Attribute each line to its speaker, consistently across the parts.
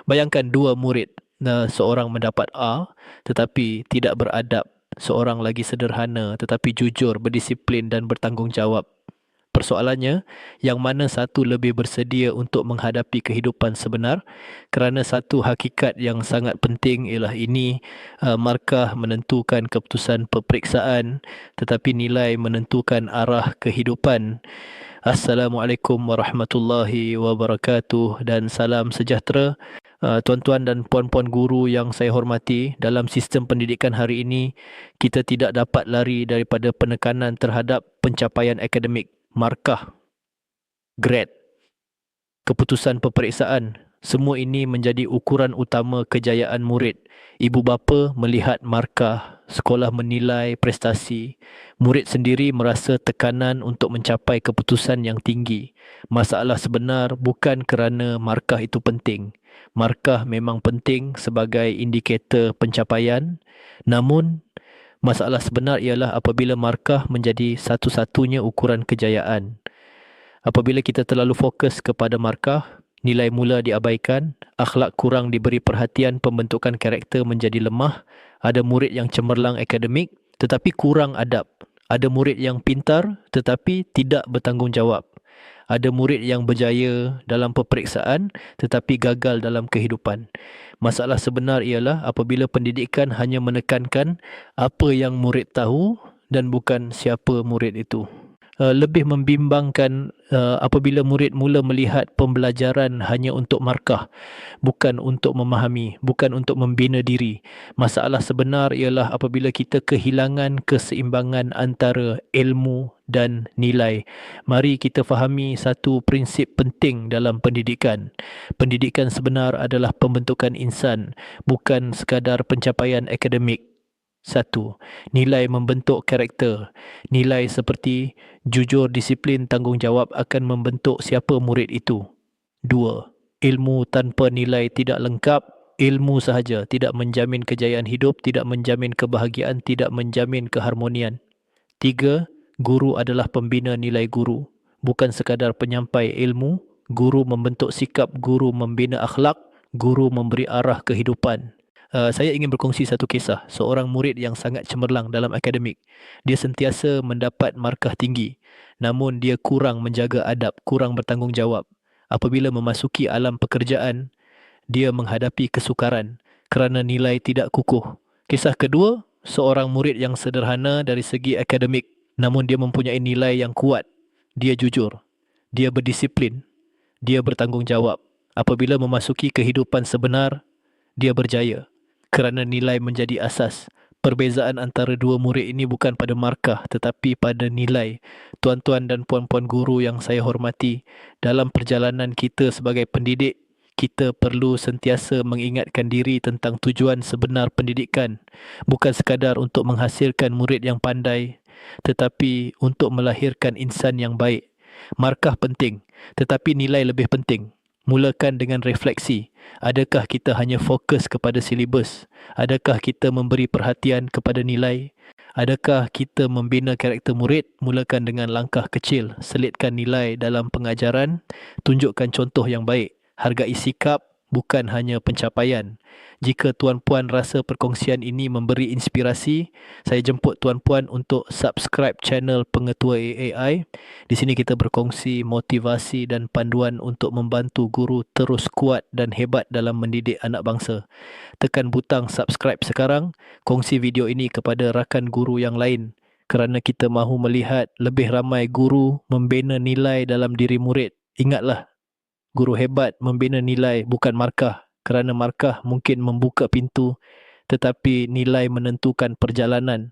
Speaker 1: Bayangkan dua murid, seorang mendapat A tetapi tidak beradab, seorang lagi sederhana tetapi jujur, berdisiplin dan bertanggungjawab. Persoalannya, yang mana satu lebih bersedia untuk menghadapi kehidupan sebenar? Kerana satu hakikat yang sangat penting ialah ini, markah menentukan keputusan peperiksaan tetapi nilai menentukan arah kehidupan. Assalamualaikum warahmatullahi wabarakatuh dan salam sejahtera. Tuan-tuan dan puan-puan guru yang saya hormati, dalam sistem pendidikan hari ini, kita tidak dapat lari daripada penekanan terhadap pencapaian akademik, markah, grade, keputusan peperiksaan. Semua ini menjadi ukuran utama kejayaan murid. Ibu bapa melihat markah, sekolah menilai prestasi. Murid sendiri merasa tekanan untuk mencapai keputusan yang tinggi. Masalah sebenar bukan kerana markah itu penting. Markah memang penting sebagai indikator pencapaian. Namun, masalah sebenar ialah apabila markah menjadi satu-satunya ukuran kejayaan. Apabila kita terlalu fokus kepada markah, nilai mula diabaikan, akhlak kurang diberi perhatian, pembentukan karakter menjadi lemah, ada murid yang cemerlang akademik tetapi kurang adab. Ada murid yang pintar tetapi tidak bertanggungjawab. Ada murid yang berjaya dalam peperiksaan tetapi gagal dalam kehidupan. Masalah sebenar ialah apabila pendidikan hanya menekankan apa yang murid tahu dan bukan siapa murid itu. Lebih membimbangkan apabila murid mula melihat pembelajaran hanya untuk markah, bukan untuk memahami, bukan untuk membina diri. Masalah sebenar ialah apabila kita kehilangan keseimbangan antara ilmu dan nilai. Mari kita fahami satu prinsip penting dalam pendidikan. Pendidikan sebenar adalah pembentukan insan, bukan sekadar pencapaian akademik. Satu, nilai membentuk karakter. Nilai seperti jujur, disiplin, tanggungjawab akan membentuk siapa murid itu. Dua, ilmu tanpa nilai tidak lengkap. Ilmu sahaja tidak menjamin kejayaan hidup, tidak menjamin kebahagiaan, tidak menjamin keharmonian. Tiga, guru adalah pembina nilai guru. Bukan sekadar penyampai ilmu, guru membentuk sikap, guru membina akhlak, guru memberi arah kehidupan. Saya ingin berkongsi satu kisah. Seorang murid yang sangat cemerlang dalam akademik. Dia sentiasa mendapat markah tinggi. Namun dia kurang menjaga adab, kurang bertanggungjawab. Apabila memasuki alam pekerjaan, dia menghadapi kesukaran kerana nilai tidak kukuh. Kisah kedua, seorang murid yang sederhana dari segi akademik. Namun dia mempunyai nilai yang kuat. Dia jujur. Dia berdisiplin. Dia bertanggungjawab. Apabila memasuki kehidupan sebenar, dia berjaya. Kerana nilai menjadi asas. Perbezaan antara dua murid ini bukan pada markah tetapi pada nilai. Tuan-tuan dan puan-puan guru yang saya hormati, dalam perjalanan kita sebagai pendidik, kita perlu sentiasa mengingatkan diri tentang tujuan sebenar pendidikan. Bukan sekadar untuk menghasilkan murid yang pandai, tetapi untuk melahirkan insan yang baik. Markah penting, tetapi nilai lebih penting. Mulakan dengan refleksi. Adakah kita hanya fokus kepada silibus? Adakah kita memberi perhatian kepada nilai? Adakah kita membina karakter murid? Mulakan dengan langkah kecil. Selitkan nilai dalam pengajaran. Tunjukkan contoh yang baik. Hargai sikap, bukan hanya pencapaian. Jika tuan-puan rasa perkongsian ini memberi inspirasi, saya jemput tuan-puan untuk subscribe channel Pengetua AAI. Di sini kita berkongsi motivasi dan panduan untuk membantu guru terus kuat dan hebat dalam mendidik anak bangsa. Tekan butang subscribe sekarang, kongsi video ini kepada rakan guru yang lain kerana kita mahu melihat lebih ramai guru membina nilai dalam diri murid. Ingatlah, guru hebat membina nilai bukan markah, kerana markah mungkin membuka pintu tetapi nilai menentukan perjalanan.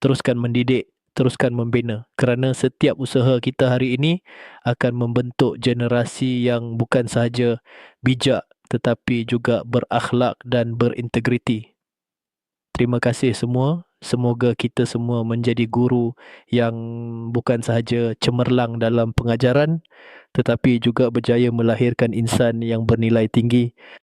Speaker 1: Teruskan mendidik, teruskan membina, kerana setiap usaha kita hari ini akan membentuk generasi yang bukan sahaja bijak tetapi juga berakhlak dan berintegriti. Terima kasih semua. Semoga kita semua menjadi guru yang bukan sahaja cemerlang dalam pengajaran tetapi juga berjaya melahirkan insan yang bernilai tinggi.